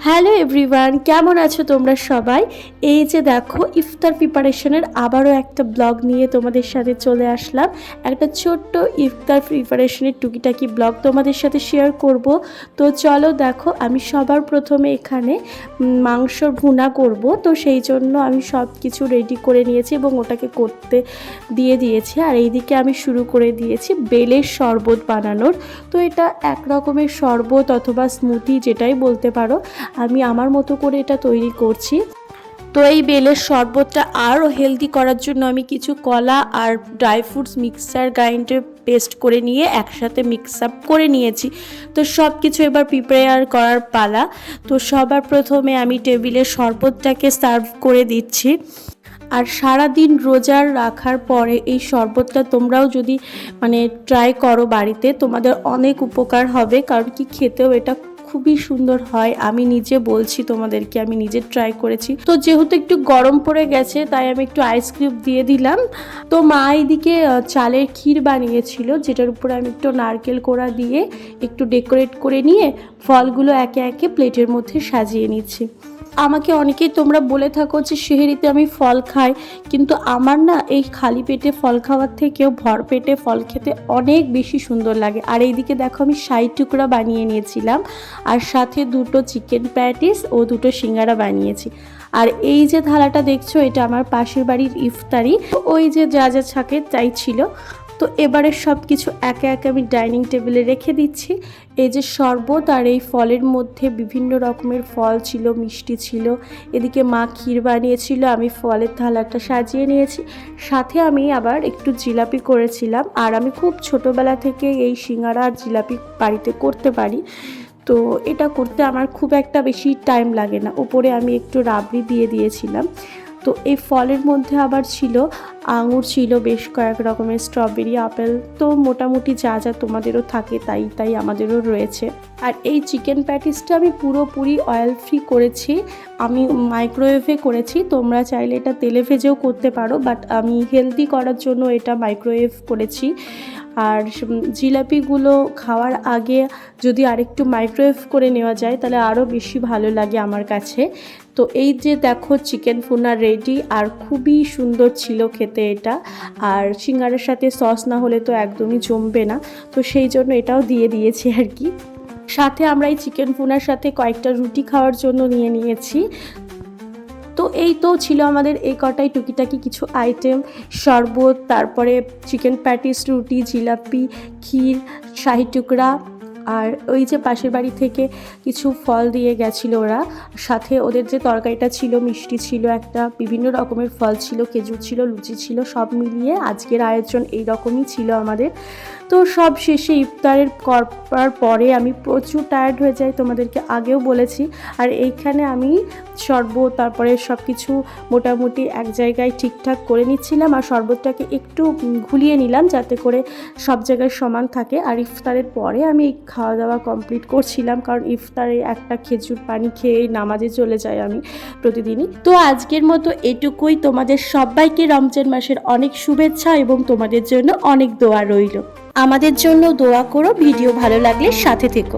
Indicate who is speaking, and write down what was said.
Speaker 1: Hello everyone, কেমন আছো তোমরা সবাই? এই যে দেখো, ইফতার প্রিপারেশনের আবারও একটা ব্লগ নিয়ে তোমাদের সাথে চলে আসলাম। একটা ছোট্ট ইফতার প্রিপারেশনের টুকিটাকি ব্লগ তোমাদের সাথে শেয়ার করব। তো চলো দেখো, আমি সবার প্রথমে এখানে মাংস ভুনা করব। তো সেই জন্য আমি সব কিছু রেডি করে নিয়েছি এবং ওটাকে করতে দিয়ে দিয়েছি। আর এইদিকে আমি শুরু করে দিয়েছি বেলের শরবত বানানোর। তো এটা এক রকমের শরবত অথবা স্মুদি যেটাই বলতে পারো। আমি আমার মতো করে এটা তৈরি করছি। তো এই বেলের শরবতটা আরও হেলদি করার জন্য আমি কিছু কলা আর ড্রাই ফ্রুটস মিক্সার গ্রাইন্ডারে পেস্ট করে নিয়ে একসাথে মিক্স আপ করে নিয়েছি। তো সব কিছু এবার প্রিপেয়ার করার পালা। তো সবার প্রথমে আমি টেবিলে শরবতটাকে সার্ভ করে দিচ্ছি। আর সারাদিন রোজার রাখার পরে এই শরবতটা তোমরাও যদি ট্রাই করো বাড়িতে, তোমাদের অনেক উপকার হবে। কারণ কি, খেতেও এটা খুবই সুন্দর হয়। আমি নিজে বলছি তোমাদেরকে, আমি নিজে ট্রাই করেছি। তো যেহেতু একটু গরম পড়ে গেছে, তাই আমি একটু আইসক্রিম দিয়ে দিলাম। তো মা এইদিকে চালের ক্ষীর বানিয়েছিল, যেটার উপরে আমি একটু নারকেল কোড়া দিয়ে একটু ডেকোরেট করে নিয়ে ফলগুলো একে একে প্লেটের মধ্যে সাজিয়ে নিচ্ছি। আমাকে অনেকেই তোমরা বলে থাকো যে সেহরিতে আমি ফল খাই, কিন্তু আমার না এই খালি পেটে ফল খাওয়ার থেকেও ভর পেটে ফল খেতে অনেক বেশি সুন্দর লাগে। আর এইদিকে দেখো, আমি 60 টুকরা বানিয়ে নিয়েছিলাম, আর সাথে 2টো চিকেন প্যাটিস ও 2টো সিঙ্গারা বানিয়েছি। আর এই যে থালাটা দেখছো, এটা আমার পাশের বাড়ির ইফতারি। ওই যে যা যা থাকে তাই ছিল। তো এবারে সব কিছু একে একে আমি ডাইনিং টেবিলে রেখে দিচ্ছি। এই যে শরবত আর এই ফলের মধ্যে বিভিন্ন রকমের ফল ছিল, মিষ্টি ছিল। এদিকে মা ক্ষীর বানিয়েছিল, আমি ফলের থালাটা সাজিয়ে নিয়েছি। সাথে আমি আবার একটু জিলাপি করেছিলাম। আর আমি খুব ছোটোবেলা থেকে এই সিঙ্গারা আর জিলাপি বাড়িতে করতে পারি। তো এটা করতে আমার খুব একটা বেশি টাইম লাগে না। উপরে আমি একটু রাবড়ি দিয়ে দিয়েছিলাম। তো এই ফলের মধ্যে আবার ছিল আঙুর, ছিল বেশ কয়েক রকমের, স্ট্রবেরি, আপেল। তো মোটামুটি যা যা তোমাদেরও থাকে তাই তাই আমাদেরও রয়েছে। আর এই চিকেন প্যাটিসটা আমি পুরোপুরি অয়েল ফ্রি করেছি, আমি মাইক্রোওয়েভে করেছি। তোমরা চাইলে এটা তেলে ভেজেও করতে পারো, বাট আমি হেলদি করার জন্য এটা মাইক্রোওয়েভ করেছি। আর জিলাপিগুলো খাওয়ার আগে যদি আরেকটু মাইক্রোওয়েভ করে নেওয়া যায় তাহলে আরও বেশি ভালো লাগে আমার কাছে। তো এই যে দেখো, চিকেন ভুনা রেডি, আর খুবই সুন্দর ছিল খেতে এটা। আর সিঙ্গারের সাথে সস না হলে তো একদমই জমবে না, তো সেই জন্য এটাও দিয়ে দিয়েছি আর কি। সাথে আমরা এই চিকেন ভুনার সাথে কয়েকটা রুটি খাওয়ার জন্য নিয়ে নিয়েছি। তো এই তো ছিল আমাদের এই কটাই টুকিটাকি কিছু আইটেম, শরবত, তারপরে চিকেন প্যাটিস, রুটি, জিলাপি, ক্ষীর, শাহি টুকরা। আর ওই যে পাশের বাড়ি থেকে কিছু ফল দিয়ে গেছিলো ওরা। সাথে ওদের যে তরকারিটা ছিল, মিষ্টি ছিল একটা, বিভিন্ন রকমের ফল ছিল, খেজুর ছিল, লুচি ছিল, সব মিলিয়ে আজকের আয়োজন এই রকমই ছিল আমাদের। তো সব শেষে ইফতারের করার পরে আমি প্রচুর টায়ার্ড হয়ে যাই, তোমাদেরকে আগেও বলেছি। আর এইখানে আমি শরবত, তারপরে সব কিছু মোটামুটি এক জায়গায় ঠিকঠাক করে নিচ্ছিলাম। আর শরবতটাকে একটু ঘুলিয়ে নিলাম যাতে করে সব জায়গায় সমান থাকে। আর ইফতারের পরে আমি খাওয়া দাওয়া কমপ্লিট করছিলাম, কারণ ইফতারে একটা খেজুর পানি খেয়ে নামাজে চলে যাই আমি প্রতিদিনই। তো আজকের মতো এটুকুই। তোমাদের সবাইকে রমজান মাসের অনেক শুভেচ্ছা এবং তোমাদের জন্য অনেক দোয়া রইল। আমাদের জন্য দোয়া করো। ভিডিও ভালো লাগলে সাথে থেকো।